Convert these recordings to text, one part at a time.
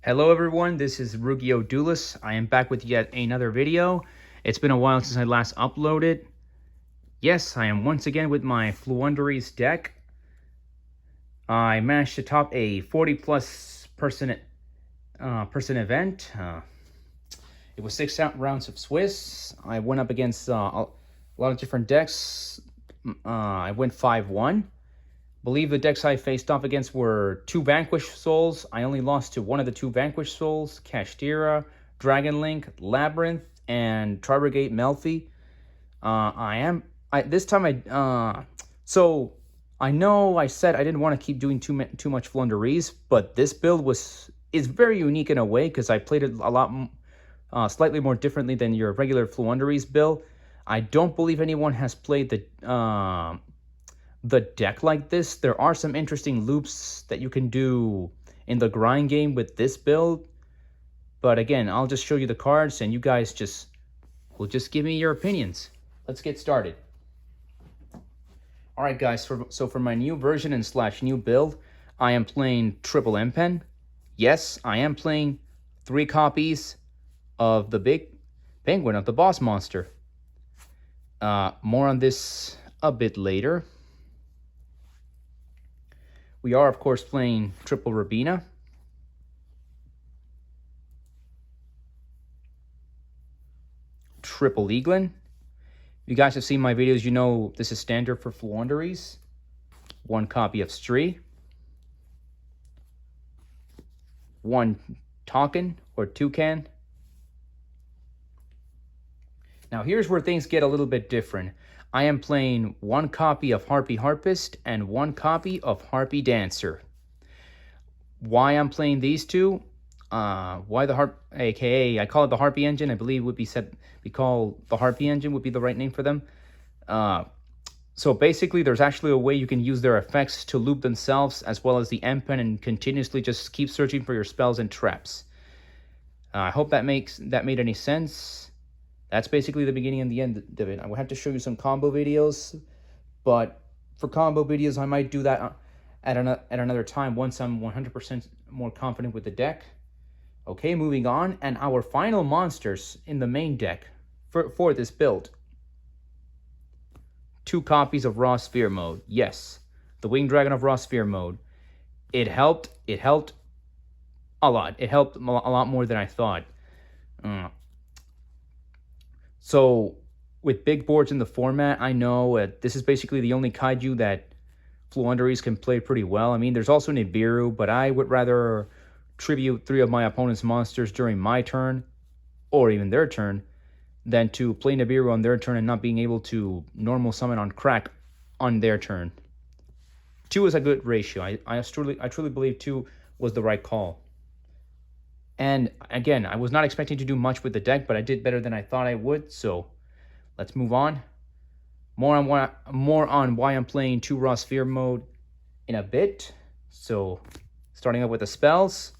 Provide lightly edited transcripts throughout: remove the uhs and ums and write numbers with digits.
Hello everyone, this is Rugio Duelis. I am back with yet another video. It's been a while since I last uploaded. Yes, I am once again with my Floowandereeze deck. I managed to top a 40+ person event. It was 6 rounds of Swiss. I went up against a lot of different decks. I went 5-1. Believe the decks I faced off against were 2 Vanquished Souls. I only lost to one of the 2 Vanquished Souls, Kashtira, Dragon Link, Labyrinth, and Tri-Brigade Melfi. So I know I said I didn't want to keep doing too much Floowandereeze, but this build is very unique in a way because I played it a lot, slightly more differently than your regular Floowandereeze build. I don't believe anyone has played the deck like this. There are some interesting loops that you can do in the grind game with this build. But again, I'll just show you the cards and you guys will just give me your opinions. Let's get started. Alright guys, so for my new version and /new build, I am playing triple M-Pen. Yes, I am playing 3 copies of the big penguin of the boss monster. More on this a bit later. We are, of course, playing triple Rabina. Triple Eaglin. You guys have seen my videos, you know this is standard for Floowandereeze. 1 copy of Stree. 1 Tonkin or Toucan. Now here's where things get a little bit different. I am playing 1 copy of Harpy Harpist and 1 copy of Harpy Dancer. Why I'm playing these two? Why the Harp, aka I call it the Harpy Engine. I believe would be the Harpy Engine would be the right name for them. So basically, there's actually a way you can use their effects to loop themselves as well as the M-Pen and continuously just keep searching for your spells and traps. I hope that made any sense. That's basically the beginning and the end of it. I will have to show you some combo videos, but for combo videos, I might do that at another time once I'm 100% more confident with the deck. Okay, moving on, and our final monsters in the main deck for this build. 2 copies of Raw Sphere Mode. Yes, the Winged Dragon of Raw Sphere Mode. It helped a lot. It helped a lot more than I thought. So, with big boards in the format, I know this is basically the only kaiju that Floowandereeze can play pretty well. I mean, there's also Nibiru, but I would rather tribute 3 of my opponent's monsters during my turn, or even their turn, than to play Nibiru on their turn and not being able to normal summon on crack on their turn. 2 is a good ratio. I truly believe 2 was the right call. And again, I was not expecting to do much with the deck, but I did better than I thought I would. So let's move on. More on why I'm playing 2 Raw Sphere Mode in a bit. So starting up with the spells,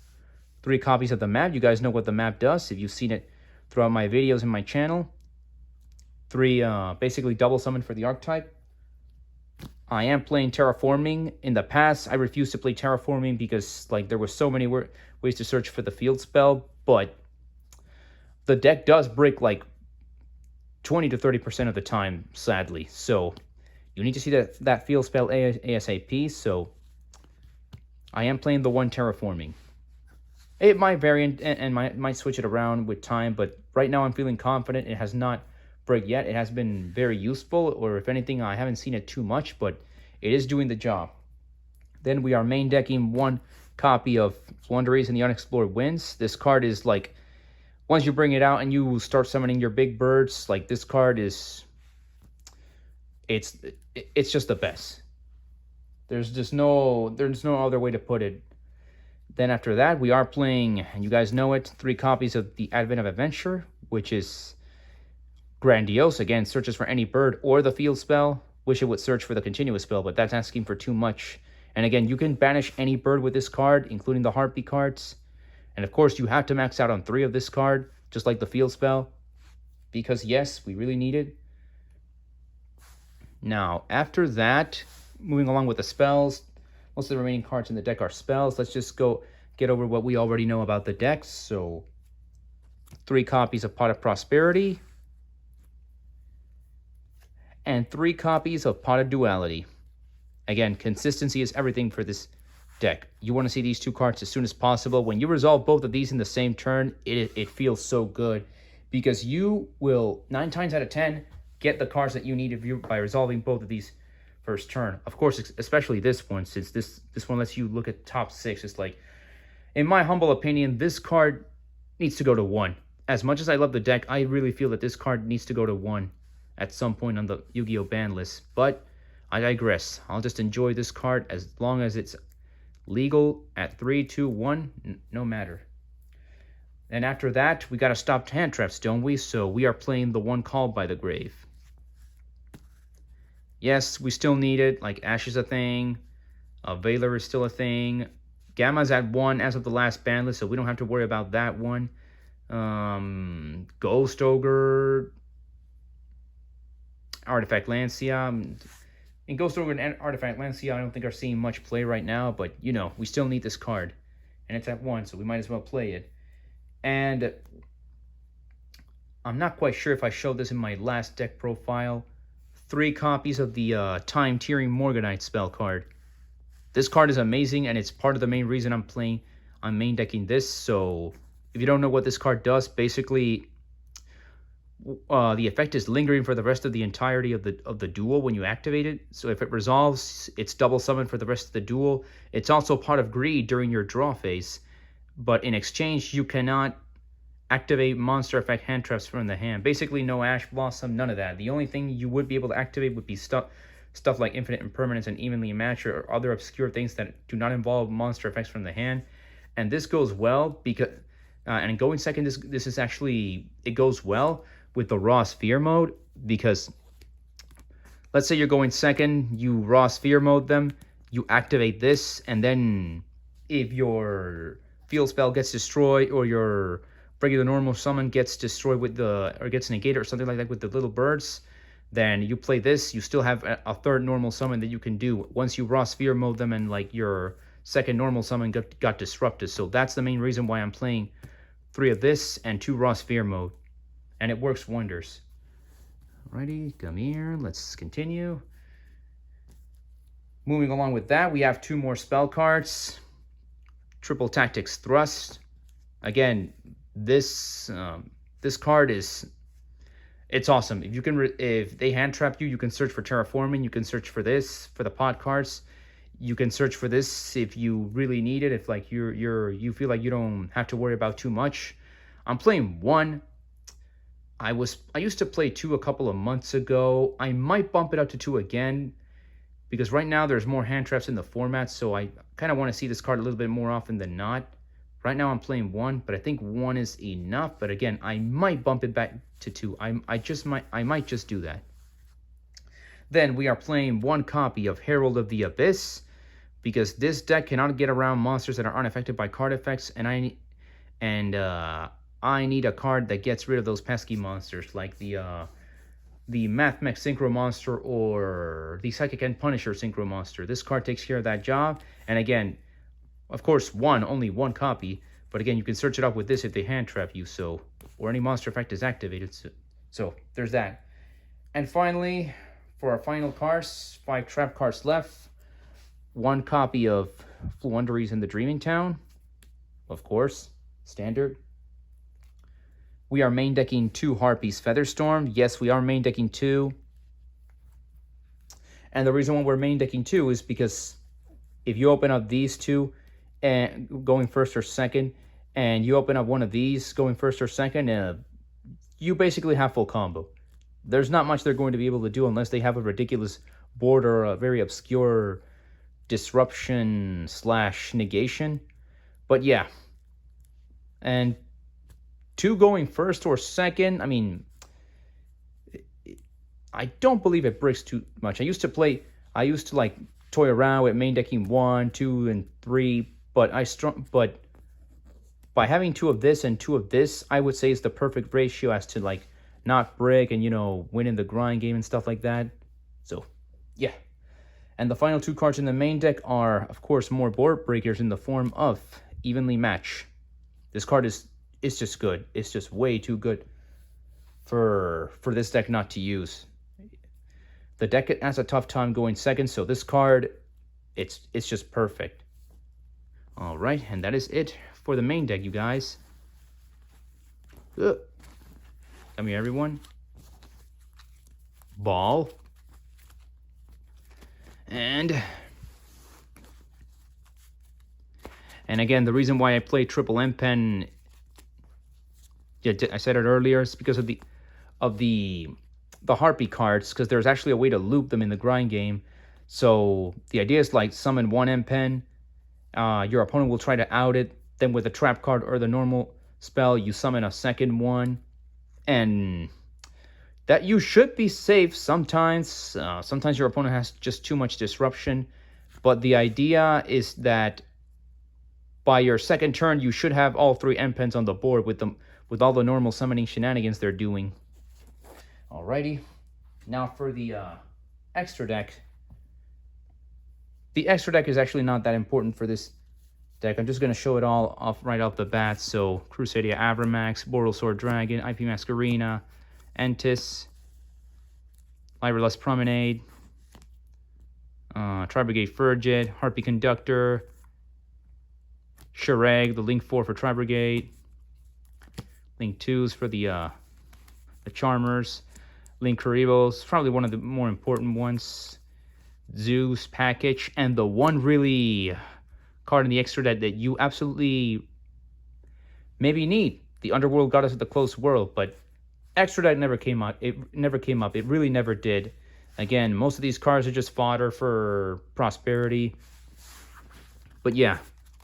3 copies of the map. You guys know what the map does if you've seen it throughout my videos in my channel. 3 basically double summon for the archetype. I am playing Terraforming. In the past, I refused to play Terraforming because there were so many ways to search for the field spell, but the deck does break 20 to 30% of the time, sadly. So you need to see that field spell ASAP. So I am playing the 1 Terraforming. It might vary and might switch it around with time, but right now I'm feeling confident. It has not break yet. It has been very useful, or if anything, I haven't seen it too much, but it is doing the job. Then we are main decking 1 copy of Floowandereeze and the Unexplored Winds. This card is once you bring it out and you start summoning your big birds, this card is, it's just the best. There's no other way to put it. Then after that, we are playing, and you guys know it, 3 copies of the Advent of Adventure, which is grandiose. Again, searches for any bird or the field spell. Wish it would search for the continuous spell, but that's asking for too much. And again, you can banish any bird with this card, including the Harpy cards. And of course, you have to max out on 3 of this card, just like the field spell, because yes, we really need it. Now, after that, moving along with the spells, most of the remaining cards in the deck are spells. Let's just go get over what we already know about the decks. So 3 copies of Pot of Prosperity and 3 copies of Pot of Duality. Again, consistency is everything for this deck. You want to see these 2 cards as soon as possible. When you resolve both of these in the same turn, it feels so good because you will 9 times out of 10 get the cards that you need by resolving both of these first turn. Of course, especially this one, since this one lets you look at top 6. It's like, in my humble opinion, this card needs to go to 1. As much as I love the deck, I really feel that this card needs to go to 1 at some point on the Yu-Gi-Oh! Ban list. But I digress. I'll just enjoy this card as long as it's legal at 3, 2, 1, no matter. And after that, we got to stop hand traps, don't we? So we are playing the one called by the grave. Yes, we still need it. Like, Ash is a thing. Valor is still a thing. Gamma's at 1 as of the last ban list, so we don't have to worry about that one. Ghost Ogre, Artifact Lancia. In Ghost Ogre and Artifact Lancia, I don't think are seeing much play right now, but, you know, we still need this card. And it's at 1, so we might as well play it. And I'm not quite sure if I showed this in my last deck profile. 3 copies of the Time Tearing Morganite spell card. This card is amazing, and it's part of the main reason I'm main decking this. So if you don't know what this card does, basically the effect is lingering for the rest of the entirety of the duel when you activate it. So if it resolves, it's double summoned for the rest of the duel. It's also part of Greed during your draw phase, but in exchange you cannot activate monster effect hand traps from the hand. Basically no Ash Blossom, none of that. The only thing you would be able to activate would be stuff like Infinite Impermanence and Evenly Matched or other obscure things that do not involve monster effects from the hand. And this goes well because and going second, this is actually, it goes well with the Raw Sphere mode, because let's say you're going second, you Raw Sphere mode them, you activate this, and then if your field spell gets destroyed or your regular normal summon gets destroyed with or gets negated or something like that with the little birds, then you play this, you still have a third normal summon that you can do once you Raw Sphere mode them and like your second normal summon got disrupted. So that's the main reason why I'm playing 3 of this and 2 Raw Sphere mode. And it works wonders. Alrighty, come here, let's continue. Moving along with that, we have 2 more spell cards. Triple Tactics Thrust. Again, this card is, it's awesome. If you can, if they hand trap you, you can search for Terraforming. You can search for this for the pot cards. You can search for this if you really need it. If like you feel like you don't have to worry about too much. I'm playing 1. I used to play 2 a couple of months ago. I might bump it up to 2 again, because right now there's more hand traps in the format, so I kind of want to see this card a little bit more often than not. Right now I'm playing 1, but I think 1 is enough. But again, I might bump it back to 2. I might just do that. Then we are playing 1 copy of Herald of the Abyss, because this deck cannot get around monsters that are unaffected by card effects, and I need a card that gets rid of those pesky monsters like the Mathmech Synchro Monster or the Psychic End Punisher Synchro Monster. This card takes care of that job. And again, of course, only one copy, but again, you can search it up with this if they hand trap you, so, or any monster effect is activated. So there's that. And finally, for our final cards, 5 trap cards left. 1 copy of Floowandereeze in the Dreaming Town, of course, standard. We are main decking 2 Harpies Featherstorm. Yes, we are main decking 2. And the reason why we're main decking 2 is because if you open up these 2 and going first or second, and you open up one of these going first or second, you basically have full combo. There's not much they're going to be able to do unless they have a ridiculous board or a very obscure disruption / negation. But yeah. And 2 going first or second, I mean, I don't believe it breaks too much. I used to like toy around with main decking 1, 2, and 3, but by having 2 of this and 2 of this, I would say is the perfect ratio as to like not break and, you know, win in the grind game and stuff like that. So yeah. And the final 2 cards in the main deck are, of course, more board breakers in the form of Evenly Match. This card is just good. It's just way too good for this deck not to use. The deck has a tough time going second, so this card, it's just perfect. All right, and that is it for the main deck, you guys. Come here, everyone. Ball. And again, the reason why I play triple M pen, yeah, I said it earlier, is because of the Harpy cards, because there's actually a way to loop them in the grind game. So the idea is like summon one M pen, your opponent will try to out it, then with a trap card or the normal spell, you summon a second one, and that you should be safe sometimes. Sometimes your opponent has just too much disruption, but the idea is that by your second turn, you should have all 3 M pens on the board with all the normal summoning shenanigans they're doing. Alrighty, now for the extra deck. The extra deck is actually not that important for this deck. I'm just going to show it all right off the bat. So, Crusadia Avramax, Boral Sword Dragon, IP Masquerena, Entis, Lyra Promenade, Tri-Brigade Frigid, Harpy Conductor, Shireg, the Link 4 for Tri-Brigade, Link 2s for the Charmers, Link Karibos, probably one of the more important ones, Zeus package, and the one really card in the extra deck that you absolutely maybe need, the Underworld Goddess of the Closed World, but extra deck never came out. It never came up. It really never did. Again, most of these cards are just fodder for prosperity. But yeah,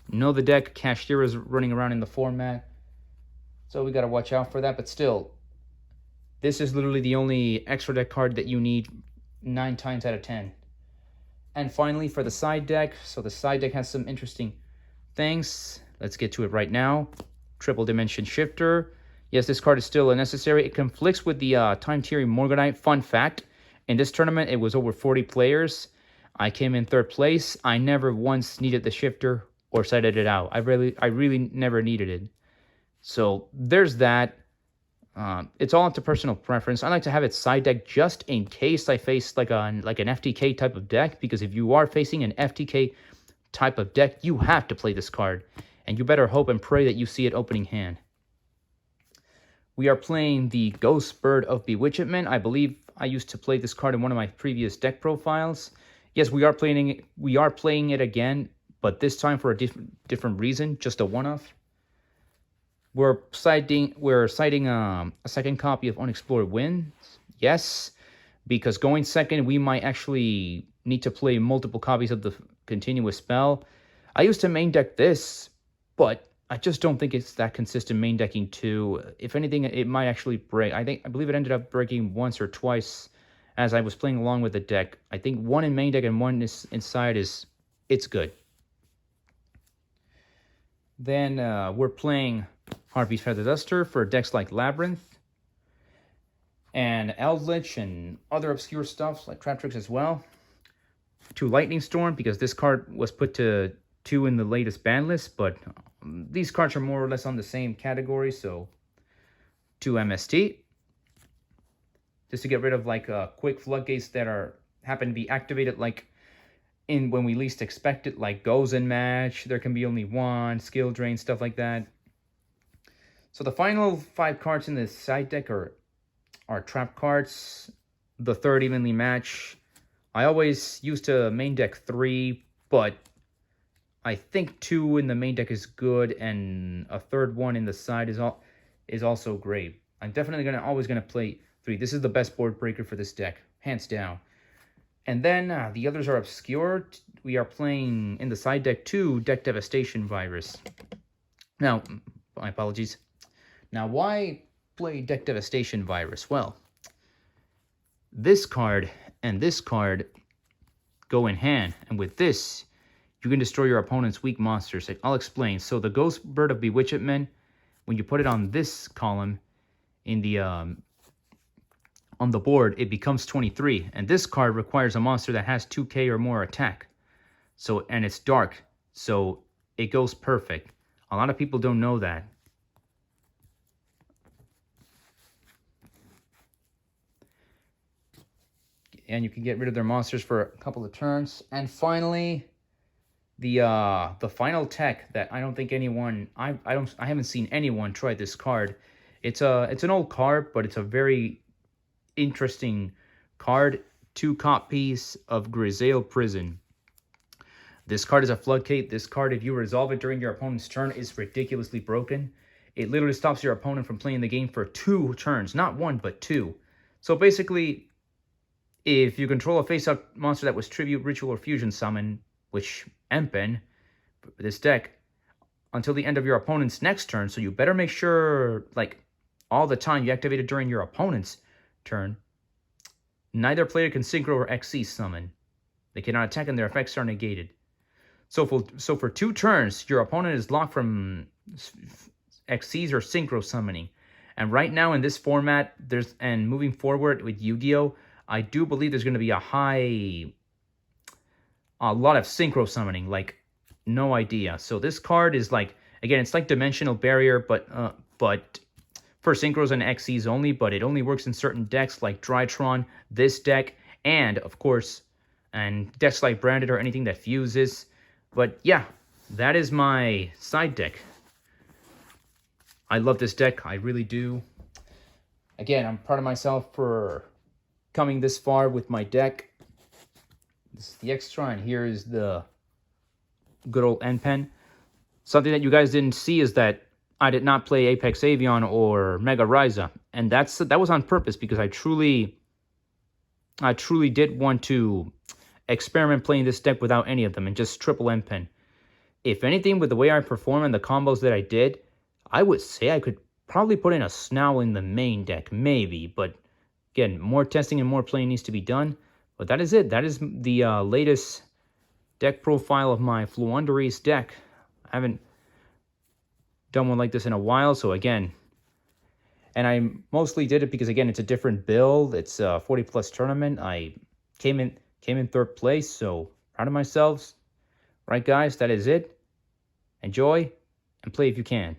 know the deck. Cashier is running around in the format, so we got to watch out for that. But still, this is literally the only extra deck card that you need 9 times out of 10. And finally, for the side deck. So the side deck has some interesting things. Let's get to it right now. Triple Dimension Shifter. Yes, this card is still unnecessary. It conflicts with the Time Tiering Morganite. Fun fact, in this tournament, it was over 40 players. I came in 3rd place. I never once needed the shifter or cited it out. I really never needed it. So there's that. It's all up to personal preference. I like to have it side deck just in case I face like an FTK type of deck, because if you are facing an FTK type of deck, you have to play this card, and you better hope and pray that you see it opening hand. We are playing the Ghost Bird of Bewitchment. I believe I used to play this card in one of my previous deck profiles. Yes, we are playing it again, but this time for a different reason, just a one-off. We're citing a second copy of Unexplored Winds. Yes, because going second, we might actually need to play multiple copies of the continuous spell. I used to main deck this, but I just don't think it's that consistent main decking too. If anything, it might actually break. I believe it ended up breaking once or twice as I was playing along with the deck. I think one in main deck and one is inside it's good. Then we're playing Harpy's Feather Duster for decks like Labyrinth and Eldritch and other obscure stuff like Trap Tricks as well. 2 Lightning Storm, because this card was put to 2 in the latest ban list, but these cards are more or less on the same category, so 2 MST. Just to get rid of like quick floodgates that happen to be activated like when we least expect it, like Goes and Match, there can be only 1, Skill Drain, stuff like that. So the final 5 cards in the side deck are trap cards. The 3rd Evenly Match. I always used to main deck 3, but I think 2 in the main deck is good, and a 3rd one in the side is also great. I'm definitely always gonna play 3. This is the best board breaker for this deck, hands down. And then the others are obscure. We are playing in the side deck 2 Deck Devastation Virus. Now, my apologies. Now, why play Deck Devastation Virus? Well, this card and this card go in hand, and with this, you can destroy your opponent's weak monsters. I'll explain. So the Ghost Bird of Bewitchment, when you put it on this column in the on the board, it becomes 23, and this card requires a monster that has 2k or more attack. So, and it's dark, so it goes perfect. A lot of people don't know that. And you can get rid of their monsters for a couple of turns. And finally, the final tech that I don't think anyone I haven't seen anyone try this card. It's an old card, but it's a very interesting card. 2 copies of Grisaille Prison. This card is a floodgate. This card, if you resolve it during your opponent's turn, is ridiculously broken. It literally stops your opponent from playing the game for 2 turns. Not 1, but 2. So basically, if you control a face-up monster that was Tribute, Ritual, or Fusion Summon, which Empen, this deck, until the end of your opponent's next turn, so you better make sure, like, all the time you activate it during your opponent's turn, neither player can Synchro or XC summon. They cannot attack and their effects are negated. So for 2 turns, your opponent is locked from XCs or Synchro summoning. And right now in this format, and moving forward with Yu-Gi-Oh!, I do believe there's going to be a lot of Synchro summoning, like no idea. So this card is like, again, it's like Dimensional Barrier, but for Synchros and XCs only, but it only works in certain decks like Drytron, this deck, and of course, and decks like Branded or anything that fuses. But yeah, that is my side deck. I love this deck, I really do. Again, I'm proud of myself for coming this far with my deck. This is the extra, and here is the good old Empen. Something that you guys didn't see is that I did not play Apex Avion or Mega Ryza, and that was on purpose because I truly did want to experiment playing this deck without any of them and just triple Empen. If anything, with the way I perform and the combos that I did, I would say I could probably put in a Snow in the main deck, maybe, but again, more testing and more playing needs to be done. But that is it. That is the latest deck profile of my Floowandereeze deck. I haven't done one like this in a while, so again, and I mostly did it because, again, it's a different build. It's a 40+ tournament. I came in 3rd place, so proud of myself. Right, guys, that is it. Enjoy and play if you can.